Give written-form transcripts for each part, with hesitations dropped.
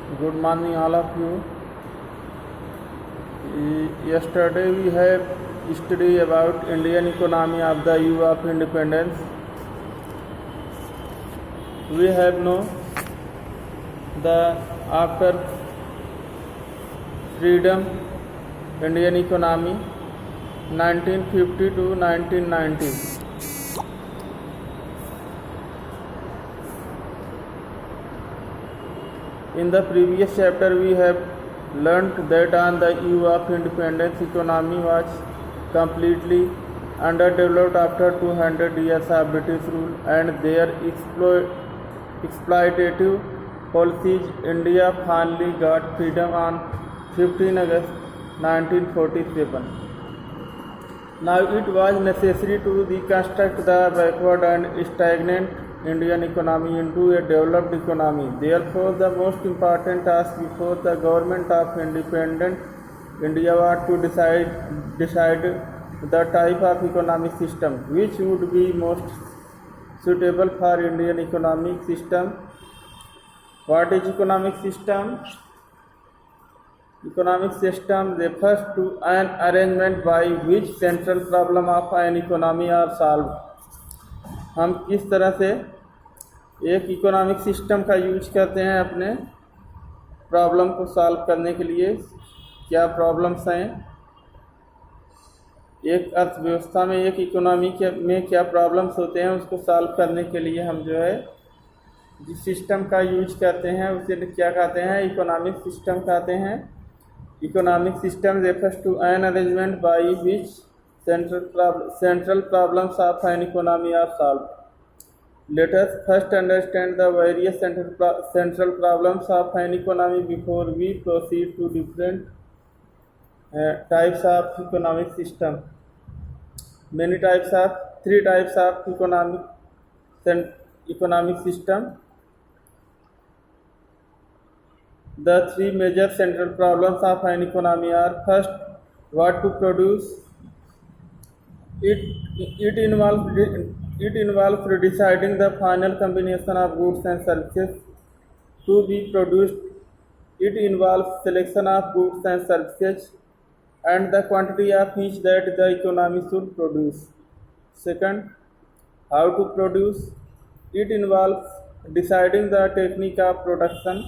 Good morning, all of you. Yesterday we have studied about Indian economy of the eve of independence. We have known the after freedom Indian economy 1950 to 1990. In the previous chapter, we have learnt that on the eve of independence, economy was completely underdeveloped after 200 years of British rule and their exploitative policies. India finally got freedom on 15 August 1947. Now it was necessary to reconstruct the backward and stagnant Indian economy into a developed economy. Therefore, the most important task before the government of independent India was to decide the type of economic system which would be most suitable for Indian economic system. What is economic system? Economic system refers to an arrangement by which central problem of an economy are solved. हम किस तरह से एक economic system का use करते हैं अपने problem को सॉल्व करने के लिए। क्या प्रॉब्लम्स हैं एक अर्थव्यवस्था में, एक इकोनॉमी में क्या प्रॉब्लम्स होते हैं, उसको सॉल्व करने के लिए हम जो है जिस सिस्टम का यूज करते हैं उसे क्या कहते हैं? इकोनॉमिक सिस्टम कहते हैं। Economic system refers to an arrangement by which central problems of an economy are solved. Let us first understand the various central problems of an economy before we proceed to different types of economic system. Three types of economic system. The three major central problems of an economy are: first, what to produce. It involves deciding the final combination of goods and services to be produced. It involves selection of goods and services and the quantity of each that the economy should produce. Second, how to produce. It involves deciding the technique of production,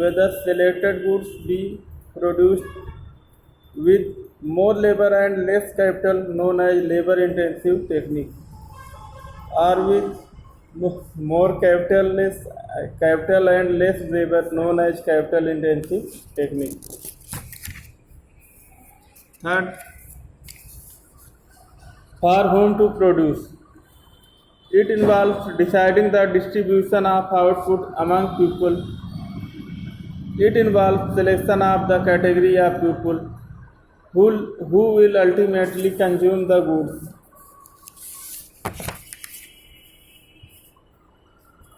whether selected goods be produced with more labor and less capital, known as labor intensive technique, or with more capital and less labor, known as capital intensive technique. Third, for whom to produce. It involves deciding the distribution of output among people. It involves selection of the category of people who will ultimately consume the goods.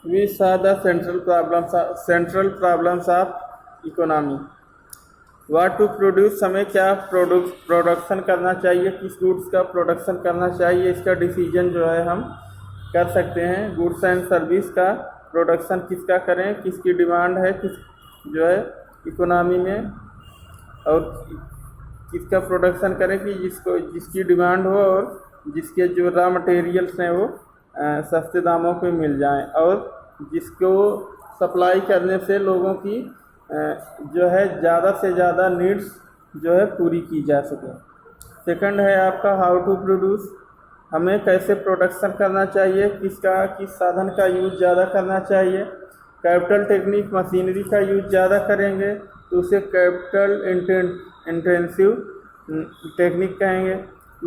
We saw the central problems of economy. What to produce, हमें क्या production करना चाहिए, किस goods का production करना चाहिए, इसका decision जो है हम कर सकते हैं। गुड्स एंड सर्विस का प्रोडक्शन किसका करें, किसकी डिमांड है किस जो है इकोनॉमी में, और किसका प्रोडक्शन करें कि जिसकी डिमांड हो और जिसके जो रॉ मटेरियल्स हैं वो सस्ते दामों पे मिल जाएं, और जिसको सप्लाई करने से लोगों की जो है ज़्यादा से ज़्यादा नीड्स जो है पूरी की जा सके। सेकंड है आपका हाउ टू प्रोड्यूस, हमें कैसे प्रोडक्शन करना चाहिए, किस साधन का यूज ज़्यादा करना चाहिए। कैपिटल टेक्निक, मशीनरी का यूज ज़्यादा करेंगे तो उसे कैपिटल इंटेंसिव टेक्निक कहेंगे।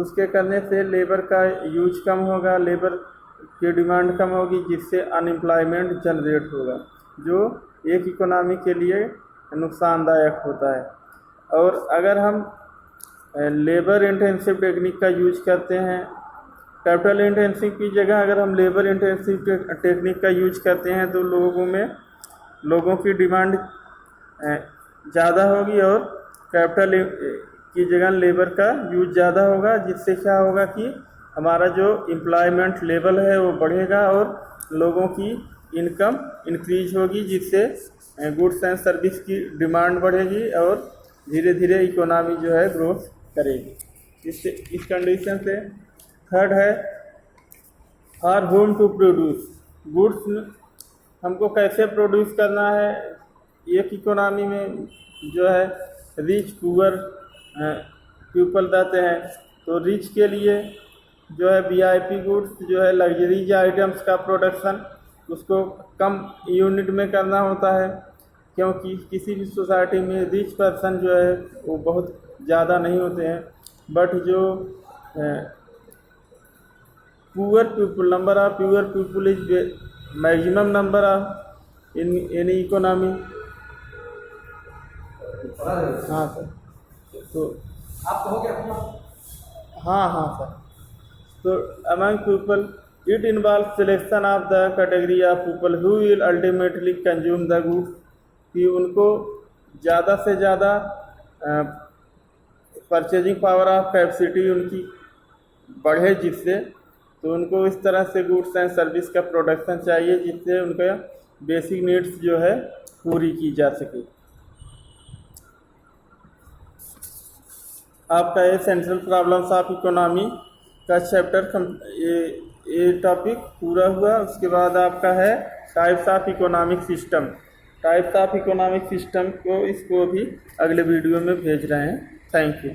उसके करने से लेबर का यूज कम होगा, लेबर की डिमांड कम होगी, जिससे अनएम्प्लॉयमेंट जनरेट होगा, जो एक इकोनॉमी के लिए नुकसानदायक होता है। और अगर हम लेबर इंटेंसिव टेक्निक का यूज करते हैं, कैपिटल इंटेंसिव की जगह अगर हम लेबर इंटेंसिव टेक्निक का यूज करते हैं तो लोगों की डिमांड ज़्यादा होगी और कैपिटल की जगह लेबर का यूज ज़्यादा होगा, जिससे क्या होगा कि हमारा जो एम्प्लॉयमेंट लेवल है वो बढ़ेगा और लोगों की इनकम इंक्रीज होगी, जिससे गुड्स एंड सर्विस की डिमांड बढ़ेगी और धीरे धीरे इकोनॉमी जो है ग्रोथ करेगी। इससे इस कंडीशन से थर्ड है for home to produce goods, हमको कैसे प्रोड्यूस करना है। एक इकोनॉमी में जो है रिच पुअर पीपल रहते हैं, तो रिच के लिए जो है वीआईपी गुड्स जो है लग्जरीज आइटम्स का प्रोडक्शन उसको कम यूनिट में करना होता है, क्योंकि किसी भी सोसाइटी में रिच पर्सन जो है वो बहुत ज़्यादा नहीं होते हैं, बट जो poor people number of poor people is maximum number of in any economy. हाँ सर, तो आप कहोगे अपना। हाँ सर, तो among people it involve selection of the category of people who will ultimately consume the goods, कि उनको ज़्यादा से ज़्यादा परचेजिंग पावर ऑफ कैपेसिटी उनकी बढ़े, जिससे तो उनको इस तरह से गुड्स एंड सर्विस का प्रोडक्शन चाहिए जिससे उनका बेसिक नीड्स जो है पूरी की जा सके। आपका ये सेंट्रल प्रॉब्लम्स ऑफ इकोनॉमी का चैप्टर ये टॉपिक पूरा हुआ। उसके बाद आपका है types of economic system. Types of economic system को इसको भी अगले वीडियो में भेज रहे हैं। Thank you.